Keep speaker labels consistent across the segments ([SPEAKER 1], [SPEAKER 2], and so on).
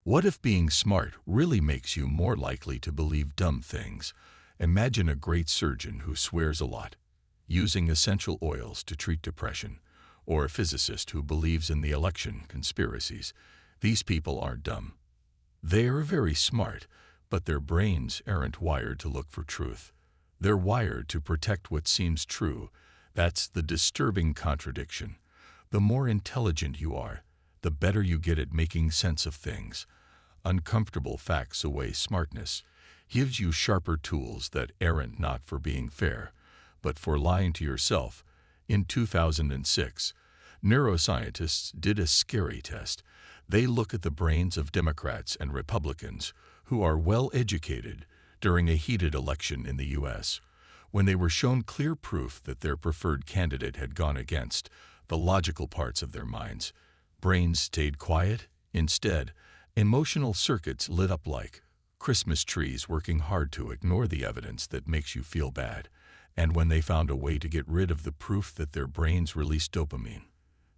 [SPEAKER 1] What if being smart really makes you more likely to believe dumb things? Imagine a great surgeon who swears a lot, using essential oils to treat depression, or a physicist who believes in the election conspiracies. These people aren't dumb. They are very smart, but their brains aren't wired to look for truth. They're wired to protect what seems true. That's the disturbing contradiction. The more intelligent you are, the better you get at making sense of things. Uncomfortable facts away smartness gives you sharper tools that aren't not for being fair, but for lying to yourself. In 2006, neuroscientists did a scary test. They look at the brains of Democrats and Republicans who are well educated during a heated election in the U.S. When they were shown clear proof that their preferred candidate had gone against the logical parts of their minds, brains stayed quiet. Instead, emotional circuits lit up like Christmas trees working hard to ignore the evidence that makes you feel bad. And when they found a way to get rid of the proof that their brains released dopamine,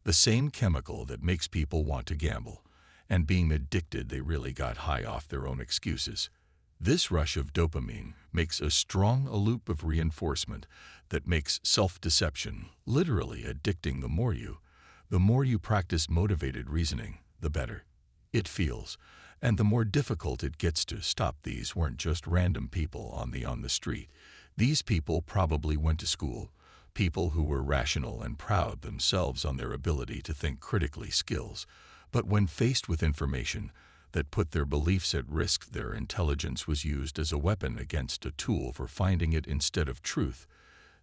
[SPEAKER 1] the same chemical that makes people want to gamble, and being addicted, they really got high off their own excuses. This rush of dopamine makes a strong loop of reinforcement that makes self-deception literally addicting. The more you practice motivated reasoning, the better it feels, and the more difficult it gets to stop. These weren't just random people on the street. These people probably went to school, people who were rational and proud themselves on their ability to think critically skills. But when faced with information that put their beliefs at risk, their intelligence was used as a weapon against a tool for finding it instead of truth.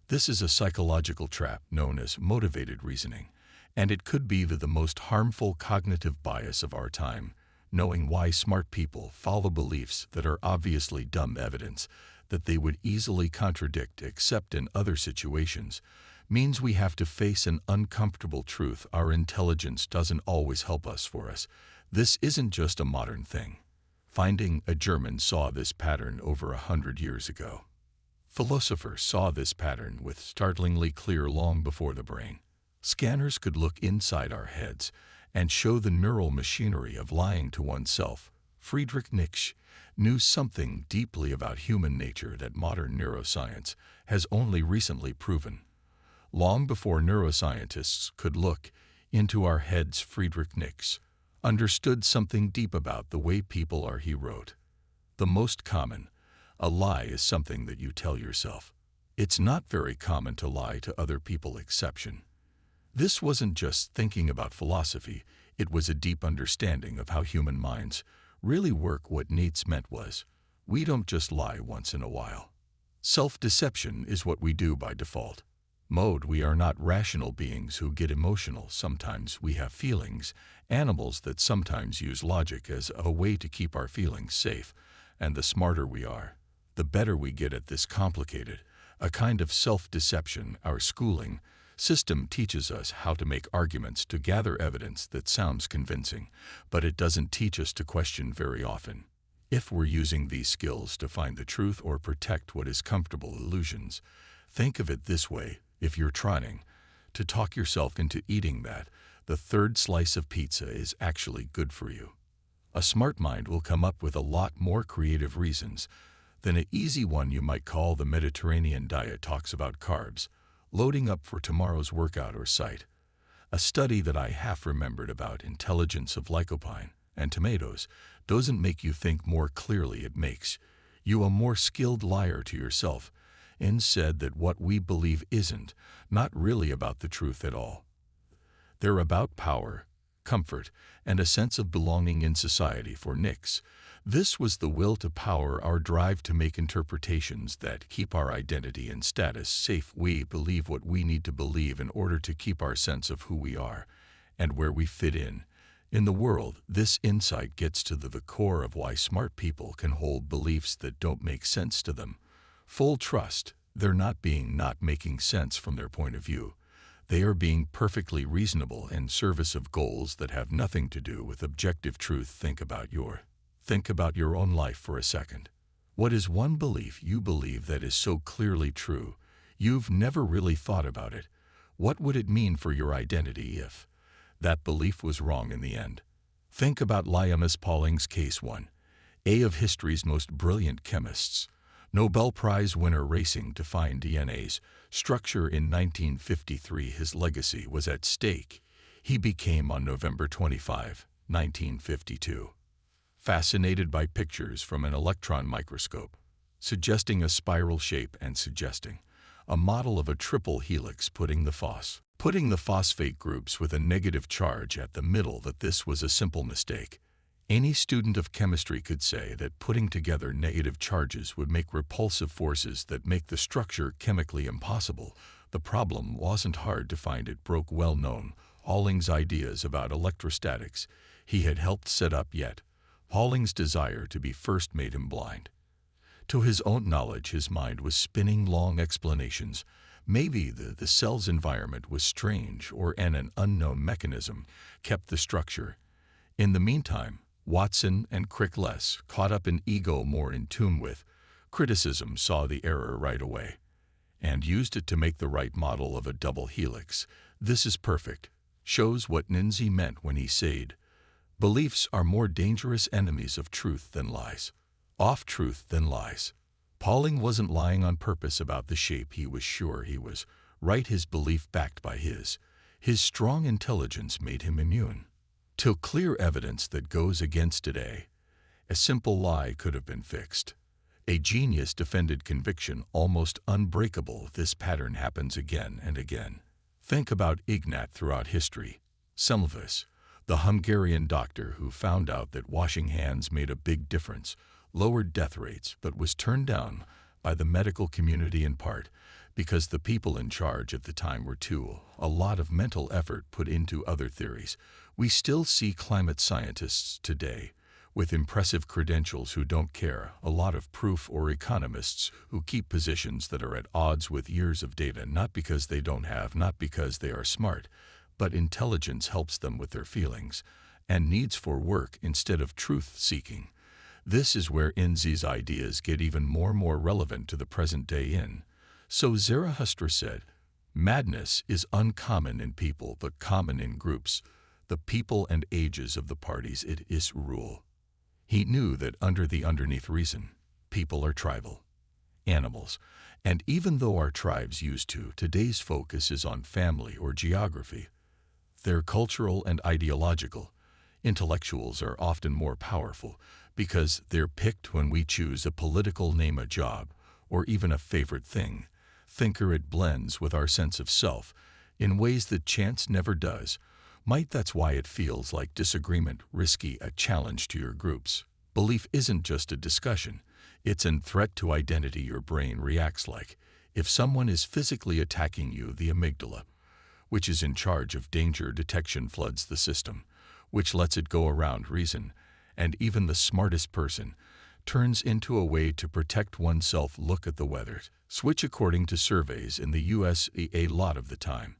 [SPEAKER 1] This is a psychological trap known as motivated reasoning, and it could be the most harmful cognitive bias of our time. Knowing why smart people follow beliefs that are obviously dumb evidence that they would easily contradict except in other situations means we have to face an uncomfortable truth. Our intelligence doesn't always help us for us. This isn't just a modern thing. Finding a German saw this pattern over 100 years ago. Philosophers saw this pattern with startlingly clear long before the brain scanners could look inside our heads and show the neural machinery of lying to oneself. Friedrich Nietzsche knew something deeply about human nature that modern neuroscience has only recently proven. Long before neuroscientists could look into our heads, Friedrich Nietzsche understood something deep about the way people are. He wrote, "The most common, a lie is something that you tell yourself. It's not very common to lie to other people. Exception." This wasn't just thinking about philosophy, it was a deep understanding of how human minds really work. What Nietzsche meant was, we don't just lie once in a while. Self-deception is what we do by default. We are not rational beings who get emotional. Sometimes we have feelings, animals that sometimes use logic as a way to keep our feelings safe. And the smarter we are, the better we get at this complicated, a kind of self-deception. Our schooling system teaches us how to make arguments, to gather evidence that sounds convincing, but it doesn't teach us to question very often. If we're using these skills to find the truth or protect what is comfortable illusions, think of it this way: if you're trying to talk yourself into eating the third slice of pizza is actually good for you, a smart mind will come up with a lot more creative reasons than an easy one. You might call the Mediterranean diet talks about carbs, loading up for tomorrow's workout, or cite a study that I half remembered about intelligence of lycopene and tomatoes. Doesn't make you think more clearly, it makes you a more skilled liar to yourself. Instead, that what we believe isn't not really about the truth at all. They're about power, comfort, and a sense of belonging in society. For Nietzsche, this was the will to power, our drive to make interpretations that keep our identity and status safe. We believe what we need to believe in order to keep our sense of who we are and where we fit in the world. This insight gets to the core of why smart people can hold beliefs that don't make sense to them. Full trust, they're not making sense from their point of view. They are being perfectly reasonable in service of goals that have nothing to do with objective truth. Think about your own life for a second. What is one belief you believe that is so clearly true you've never really thought about it? What would it mean for your identity if that belief was wrong in the end? Think about Linus Pauling's Case 1, a of history's most brilliant chemists, Nobel Prize winner racing to find DNA's structure in 1953. His legacy was at stake. He became on November 25, 1952. Fascinated by pictures from an electron microscope, suggesting a spiral shape and suggesting a model of a triple helix putting the phosphate groups with a negative charge at the middle, that this was a simple mistake. Any student of chemistry could say that putting together negative charges would make repulsive forces that make the structure chemically impossible. The problem wasn't hard to find. It broke well-known Pauling's ideas about electrostatics he had helped set up, yet Pauling's desire to be first made him blind. To his own knowledge, his mind was spinning long explanations. Maybe the cell's environment was strange, or an unknown mechanism kept the structure. In the meantime, Watson and Crick, less caught up in ego, more in tune with criticism, saw the error right away and used it to make the right model of a double helix. This is perfect. Shows what Ninzi meant when he said, "Beliefs are more dangerous enemies of truth than lies. Off truth than lies." Pauling wasn't lying on purpose about the shape. He was sure he was right. His belief, backed by his strong intelligence, made him immune till clear evidence that goes against today. A simple lie could have been fixed. A genius defended conviction almost unbreakable. This pattern happens again and again. Think about Ignat throughout history. Semmelweis, the Hungarian doctor who found out that washing hands made a big difference, lowered death rates, but was turned down by the medical community in part because the people in charge at the time were too. A lot of mental effort put into other theories. We still see climate scientists today with impressive credentials who don't care a lot of proof, or economists who keep positions that are at odds with years of data, not because they don't have, not because they are smart, but intelligence helps them with their feelings and needs for work instead of truth-seeking. This is where Ninzi's ideas get even more relevant to the present day. So Zarathustra said, "Madness is uncommon in people, but common in groups, the people and ages of the parties it is rule." He knew that underneath reason, people are tribal animals, and even though our tribes used to, today's focus is on family or geography. They're cultural and ideological. Intellectuals are often more powerful because they're picked when we choose a political name, a job, or even a favorite thing. Thinker, it blends with our sense of self in ways that chance never does. That's why it feels like disagreement, risky, a challenge to your groups. Belief isn't just a discussion. It's a threat to identity. Your brain reacts like if someone is physically attacking you. The amygdala, which is in charge of danger detection, floods the system, which lets it go around reason, and even the smartest person turns into a way to protect oneself. Look at the weather switch. According to surveys in the U.S., a lot of the time,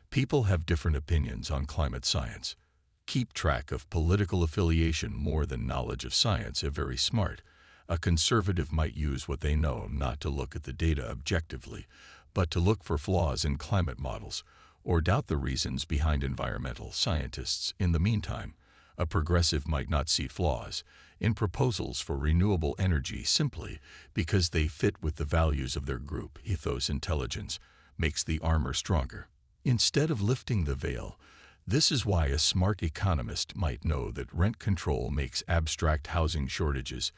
[SPEAKER 1] people have different opinions on climate science. Keep track of political affiliation more than knowledge of science. A very smart, a conservative might use what they know not to look at the data objectively, but to look for flaws in climate models, or doubt the reasons behind environmental scientists. In the meantime, a progressive might not see flaws in proposals for renewable energy simply because they fit with the values of their group. Ethos, intelligence, makes the armor stronger instead of lifting the veil. This is why a smart economist might know that rent control makes abstract housing shortages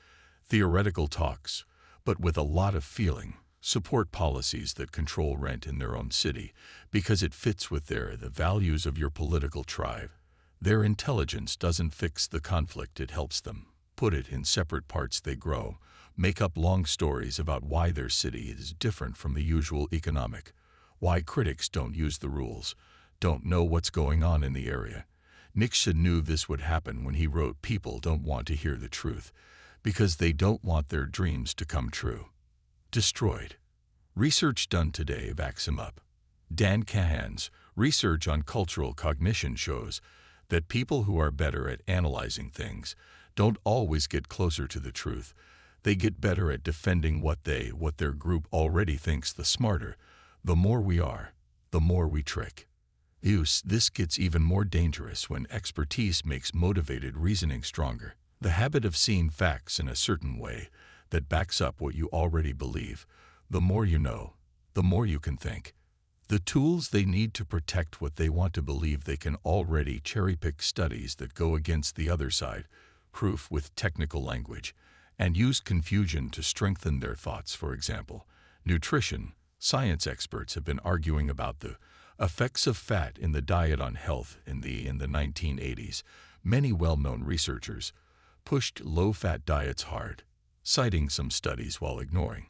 [SPEAKER 1] theoretical talks, but with a lot of feeling, support policies that control rent in their own city because it fits with the values of your political tribe. Their intelligence doesn't fix the conflict, it helps them put it in separate parts. They grow, make up long stories about why their city is different from the usual economic, why critics don't use the rules, don't know what's going on in the area. Nietzsche knew this would happen when he wrote, "People don't want to hear the truth because they don't want their dreams to come true." Destroyed. Research done today backs him up. Dan Kahan's research on cultural cognition shows that people who are better at analyzing things don't always get closer to the truth. They get better at defending what their group already thinks. The smarter, the more we are, the more we trick. This gets even more dangerous when expertise makes motivated reasoning stronger. The habit of seeing facts in a certain way that backs up what you already believe. The more you know, the more you can think. The tools they need to protect what they want to believe. They can already cherry-pick studies that go against the other side, proof with technical language, and use confusion to strengthen their thoughts. For example, nutrition. Science experts have been arguing about the effects of fat in the diet on health in the 1980s. Many well-known researchers pushed low-fat diets hard, citing some studies while ignoring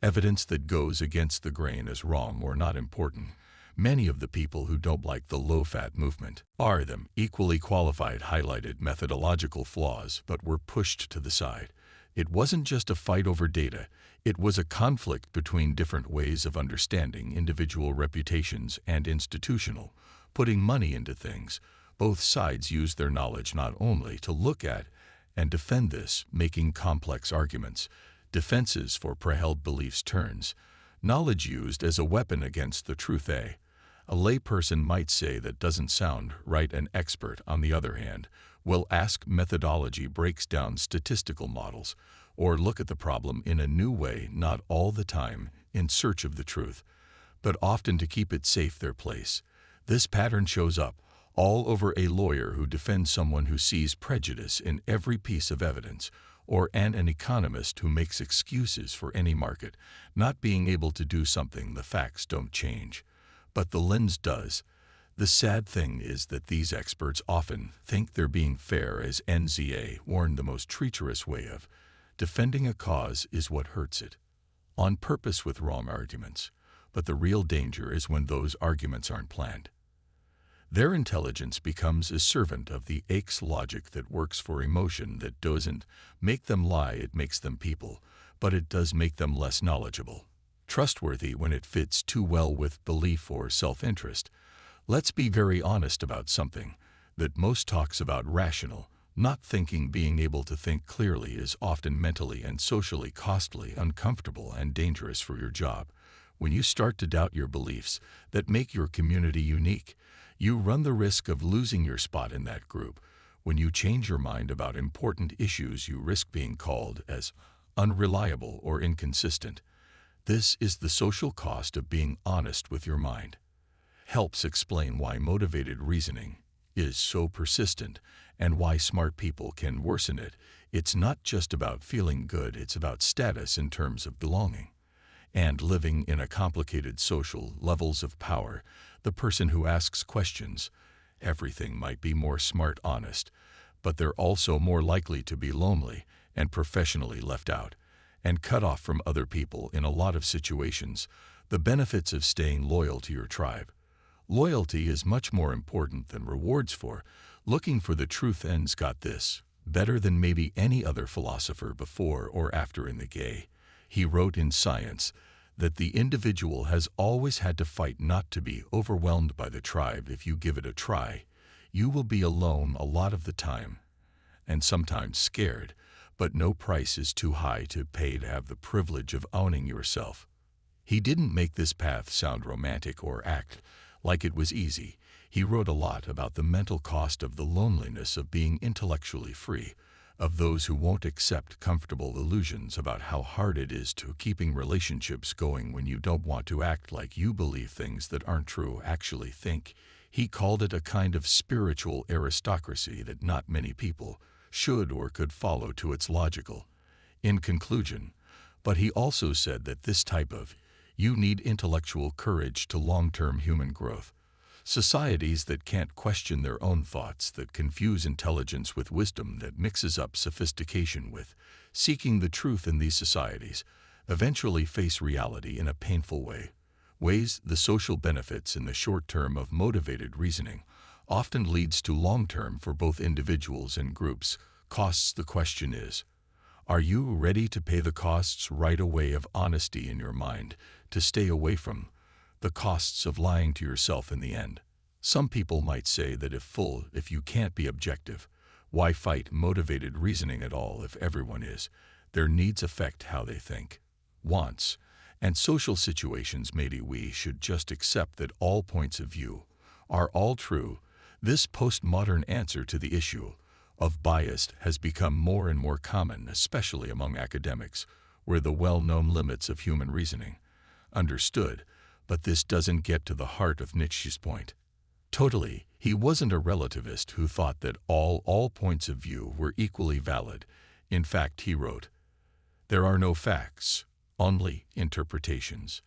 [SPEAKER 1] evidence that goes against the grain as wrong or not important. Many of the people who don't like the low-fat movement are them equally qualified, highlighted methodological flaws, but were pushed to the side. It wasn't just a fight over data, it was a conflict between different ways of understanding individual reputations and institutional, putting money into things. Both sides used their knowledge not only to look at and defend this, making complex arguments, defenses for pre-held beliefs turns, knowledge used as a weapon against the truth. A layperson might say that doesn't sound right. An expert, on the other hand, will ask methodology breaks down statistical models, or look at the problem in a new way, not all the time in search of the truth, but often to keep it safe their place. This pattern shows up all over a lawyer who defends someone who sees prejudice in every piece of evidence, or an economist who makes excuses for any market not being able to do something. The facts don't change, but the lens does. The sad thing is that these experts often think they're being fair. As NZA warned, the most treacherous way of defending a cause is what hurts it, on purpose with wrong arguments. But the real danger is when those arguments aren't planned. Their intelligence becomes a servant of the aches logic that works for emotion, that doesn't make them lie, it makes them people, but it does make them less knowledgeable. Trustworthy when it fits too well with belief or self-interest. Let's be very honest about something that most talks about: rational, not thinking. Being able to think clearly is often mentally and socially costly, uncomfortable, and dangerous for your job. When you start to doubt your beliefs that make your community unique, you run the risk of losing your spot in that group. When you change your mind about important issues, you risk being called as unreliable or inconsistent. This is the social cost of being honest with your mind. Helps explain why motivated reasoning is so persistent and why smart people can worsen it. It's not just about feeling good, it's about status in terms of belonging and living in a complicated social levels of power. The person who asks questions everything might be more smart, honest, but they're also more likely to be lonely and professionally left out and cut off from other people in a lot of situations. The benefits of staying loyal to your tribe. Loyalty is much more important than rewards for looking for the truth. Ends got this better than maybe any other philosopher before or after in the gay. He wrote in Science that the individual has always had to fight not to be overwhelmed by the tribe. If you give it a try, you will be alone a lot of the time, and sometimes scared, but no price is too high to pay to have the privilege of owning yourself. He didn't make this path sound romantic or act like it was easy. He wrote a lot about the mental cost of the loneliness of being intellectually free, of those who won't accept comfortable illusions, about how hard it is to keeping relationships going when you don't want to act like you believe things that aren't true, actually think. He called it a kind of spiritual aristocracy that not many people should or could follow to its logical in conclusion. But he also said that this type of you need intellectual courage to long-term human growth. Societies that can't question their own thoughts, that confuse intelligence with wisdom, that mixes up sophistication with seeking the truth in these societies, eventually face reality in a painful way. Weighs the social benefits in the short term of motivated reasoning often leads to long-term for both individuals and groups. Costs. The question is, are you ready to pay the costs right away of honesty in your mind, to stay away from the costs of lying to yourself in the end? Some people might say that if you can't be objective, why fight motivated reasoning at all if everyone is? Their needs affect how they think, wants, and social situations. Maybe we should just accept that all points of view are all true, this postmodern answer to the issue of bias has become more and more common, especially among academics, where the well-known limits of human reasoning understood, but this doesn't get to the heart of Nietzsche's point. Totally, he wasn't a relativist who thought that all points of view were equally valid. In fact, he wrote, "There are no facts, only interpretations."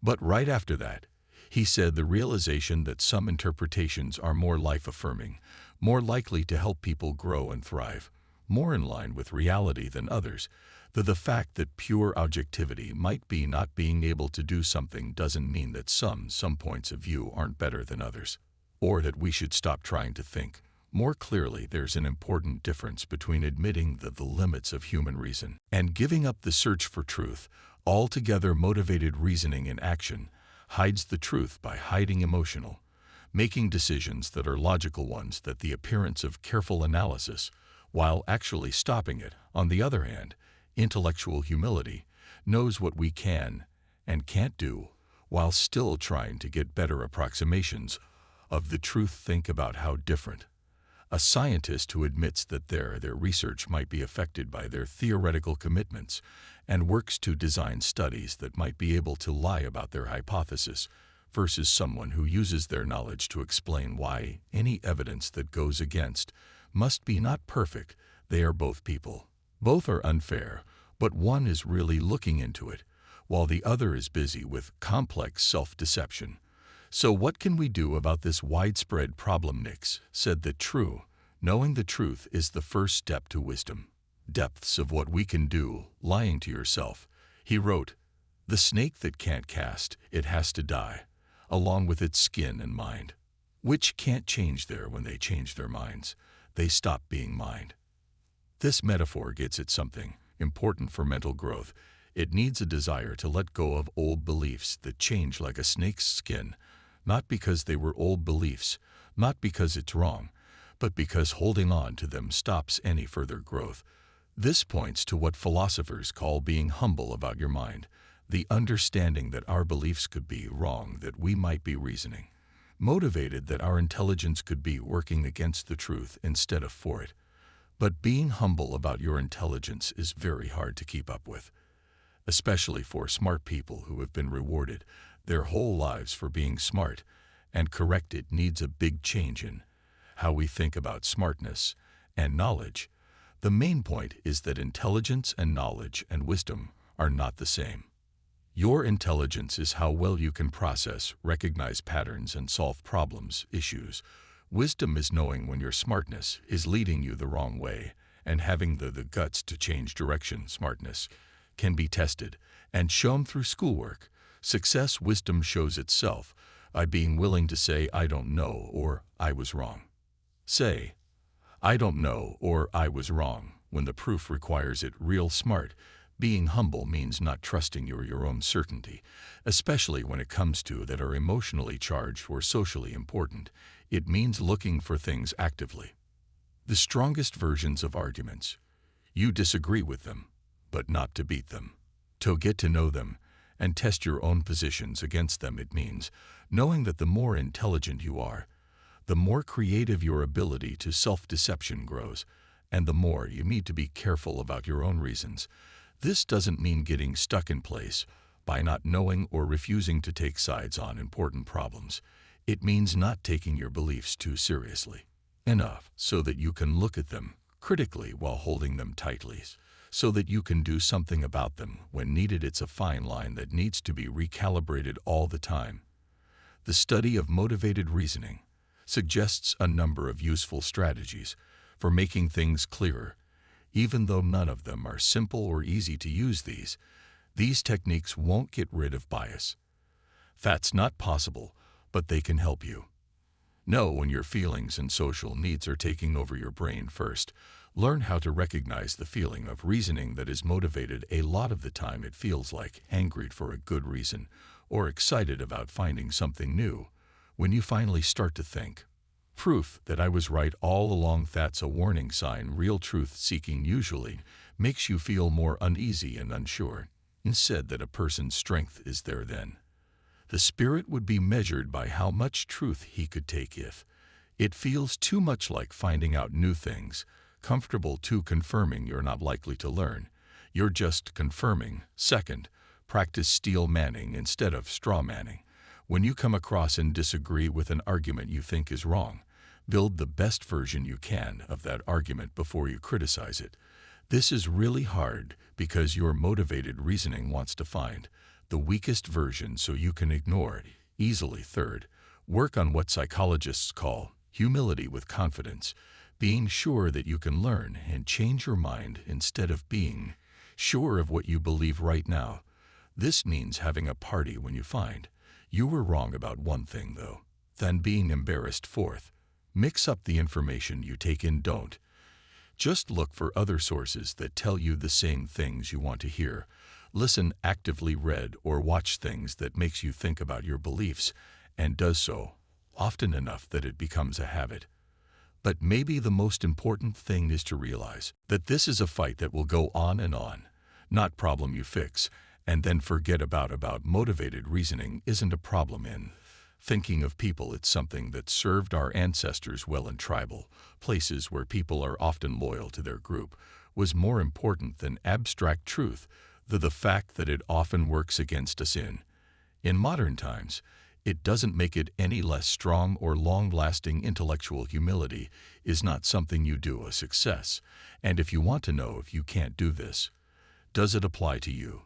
[SPEAKER 1] But right after that, he said the realization that some interpretations are more life-affirming, more likely to help people grow and thrive, more in line with reality than others, that the fact that pure objectivity might be not being able to do something doesn't mean that some points of view aren't better than others, or that we should stop trying to think more clearly. There's an important difference between admitting the limits of human reason and giving up the search for truth. Altogether, motivated reasoning in action hides the truth by hiding emotional, making decisions that are logical ones that the appearance of careful analysis, while actually stopping it. On the other hand, intellectual humility knows what we can and can't do, while still trying to get better approximations of the truth. Think about how different a scientist who admits that their research might be affected by their theoretical commitments and works to design studies that might be able to lie about their hypothesis, versus someone who uses their knowledge to explain why any evidence that goes against must be not perfect. They are both people. Both are unfair, but one is really looking into it, while the other is busy with complex self-deception. So what can we do about this widespread problem? Nix said that knowing the truth is the first step to wisdom. Depths of what we can do, lying to yourself. He wrote, "The snake that can't cast, it has to die, along with its skin and mind, which can't change when they change their minds, they stop being mind." This metaphor gets at something important for mental growth. It needs a desire to let go of old beliefs that change like a snake's skin, not because they were old beliefs, not because it's wrong, but because holding on to them stops any further growth. This points to what philosophers call being humble about your mind, the understanding that our beliefs could be wrong, that we might be reasoning motivated, that our intelligence could be working against the truth instead of for it. But being humble about your intelligence is very hard to keep up with, especially for smart people who have been rewarded their whole lives for being smart, and corrected needs a big change in how we think about smartness and knowledge. The main point is that intelligence and knowledge and wisdom are not the same. Your intelligence is how well you can process, recognize patterns, and solve problems, issues. Wisdom is knowing when your smartness is leading you the wrong way and having the guts to change direction. Smartness can be tested and shown through schoolwork. Success wisdom shows itself by being willing to say, "I don't know," or "I was wrong." Say, "I don't know," or "I was wrong," when the proof requires it. Real smart being humble means not trusting your own certainty, especially when it comes to that are emotionally charged or socially important. It means looking for things actively. The strongest versions of arguments, you disagree with them, but not to beat them, to get to know them and test your own positions against them. It means knowing that the more intelligent you are, the more creative your ability to self-deception grows, and the more you need to be careful about your own reasons. This doesn't mean getting stuck in place by not knowing or refusing to take sides on important problems. It means not taking your beliefs too seriously enough so that you can look at them critically while holding them tightly, so that you can do something about them when needed. It's a fine line that needs to be recalibrated all the time. The study of motivated reasoning suggests a number of useful strategies for making things clearer, even though none of them are simple or easy to use. These techniques won't get rid of bias. That's not possible, but they can help you know when your feelings and social needs are taking over your brain. First, learn how to recognize the feeling of reasoning that is motivated. A lot of the time it feels like angry for a good reason or excited about finding something new. When you finally start to think, "Proof that I was right all along," that's a warning sign. Real truth-seeking usually makes you feel more uneasy and unsure, instead that a person's strength is there then. The spirit would be measured by how much truth he could take. If it feels too much like finding out new things, comfortable to confirming you're not likely to learn, you're just confirming. Second, practice steel manning instead of straw manning. When you come across and disagree with an argument you think is wrong, build the best version you can of that argument before you criticize it. This is really hard because your motivated reasoning wants to find the weakest version so you can ignore it easily. Third, work on what psychologists call humility with confidence, being sure that you can learn and change your mind instead of being sure of what you believe right now. This means having a party when you find you were wrong about one thing, though, then being embarrassed. Fourth, mix up the information you take in. Don't just look for other sources that tell you the same things you want to hear. Listen actively, read or watch things that makes you think about your beliefs, and does so often enough that it becomes a habit. But maybe the most important thing is to realize that this is a fight that will go on, not problem you fix and then forget about. Motivated reasoning isn't a problem in thinking of people. It's something that served our ancestors well in tribal places where people are often loyal to their group, was more important than abstract truth, the fact that it often works against us in modern times. It doesn't make it any less strong or long-lasting. Intellectual humility is not something you do a success, and if you want to know if you can't do this, does it apply to you?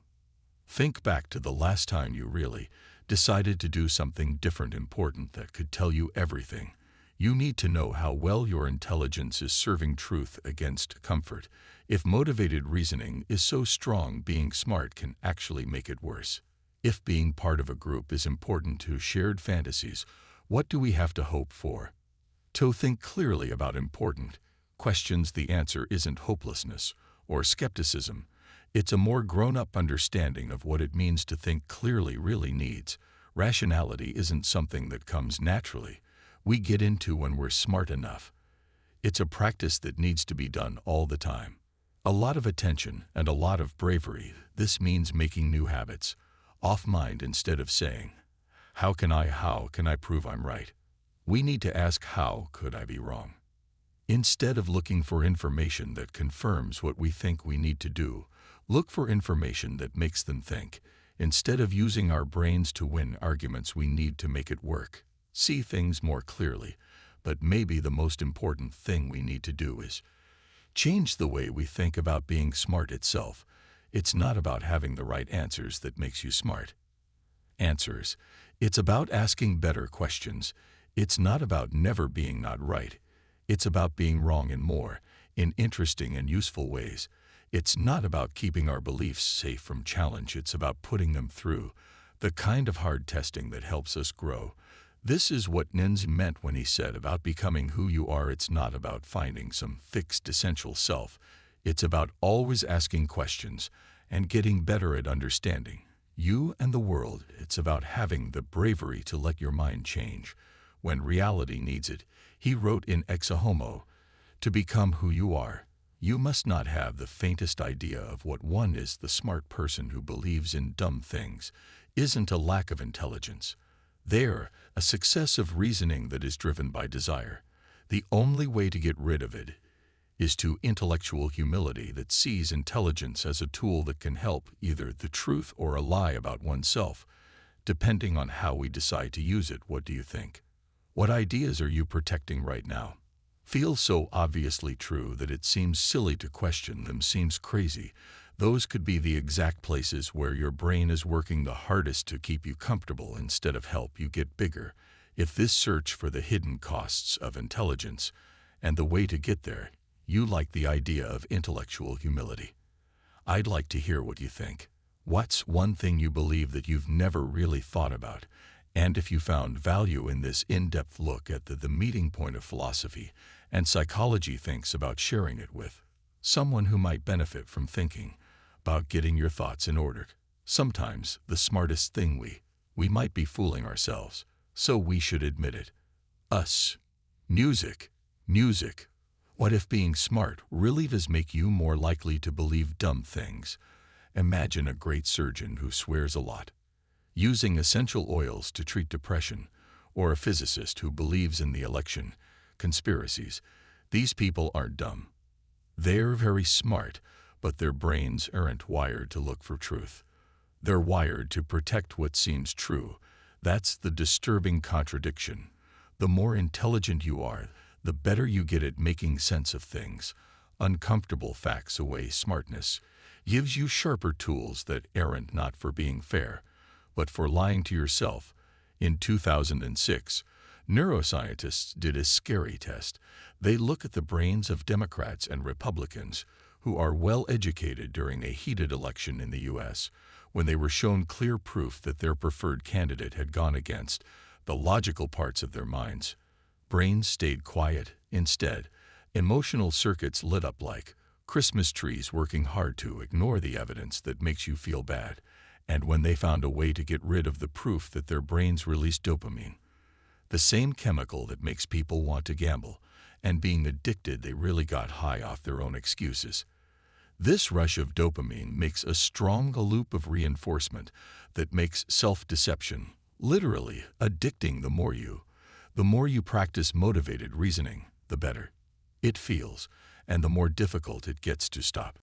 [SPEAKER 1] Think back to the last time you really decided to do something different, important, that could tell you everything you need to know. How well your intelligence is serving truth against comfort. If motivated reasoning is so strong, being smart can actually make it worse. If being part of a group is important to shared fantasies, what do we have to hope for? To think clearly about important questions. The answer isn't hopelessness or skepticism. It's a more grown-up understanding of what it means to think clearly. Really needs rationality isn't something that comes naturally. We get into when we're smart enough. It's a practice that needs to be done all the time. A lot of attention and a lot of bravery. This means making new habits off mind instead of saying, how can I prove I'm right? We need to ask, how could I be wrong? Instead of looking for information that confirms what we think we need to do, look for information that makes them think. Instead of using our brains to win arguments, we need to make it work. See things more clearly. But maybe the most important thing we need to do is change the way we think about being smart itself. It's not about having the right answers that makes you smart. It's about asking better questions. It's not about never being not right. It's about being wrong in interesting and useful ways. It's not about keeping our beliefs safe from challenge. It's about putting them through the kind of hard testing that helps us grow. This is what Nins meant when he said about becoming who you are. It's not about finding some fixed essential self. It's about always asking questions and getting better at understanding you and the world. It's about having the bravery to let your mind change when reality needs it. He wrote in Ex Homo, to become who you are, you must not have the faintest idea of what one is. The smart person who believes in dumb things isn't a lack of intelligence. They're a success of reasoning that is driven by desire. The only way to get rid of it is to intellectual humility that sees intelligence as a tool that can help either the truth or a lie about oneself, depending on how we decide to use it. What do you think? What ideas are you protecting right now? Feel so obviously true that it seems silly to question them, seems crazy. Those could be the exact places where your brain is working the hardest to keep you comfortable instead of help you get bigger. If this search for the hidden costs of intelligence and the way to get there, you like the idea of intellectual humility, I'd like to hear what you think. What's one thing you believe that you've never really thought about? And if you found value in this in-depth look at the meeting point of philosophy and psychology, thinks about sharing it with someone who might benefit from thinking about getting your thoughts in order. Sometimes the smartest thing we might be fooling ourselves, so we should admit it. Music. What if being smart really does make you more likely to believe dumb things? Imagine a great surgeon who swears a lot. using essential oils to treat depression, or a physicist who believes in the election conspiracies. These people aren't dumb. They're very smart, but their brains aren't wired to look for truth. They're wired to protect what seems true. That's the disturbing contradiction. The more intelligent you are, the better you get at making sense of things. Uncomfortable facts away smartness gives you sharper tools that aren't not for being fair, but for lying to yourself. In 2006, neuroscientists did a scary test. They look at the brains of Democrats and Republicans who are well educated during a heated election in the U.S. when they were shown clear proof that their preferred candidate had gone against the logical parts of their minds. Brains stayed quiet. Instead, emotional circuits lit up like Christmas trees working hard to ignore the evidence that makes you feel bad. And when they found a way to get rid of the proof that their brains released dopamine, the same chemical that makes people want to gamble and being addicted, they really got high off their own excuses. This rush of dopamine makes a strong loop of reinforcement that makes self-deception literally addicting. The more you practice motivated reasoning, the better it feels, and the more difficult it gets to stop.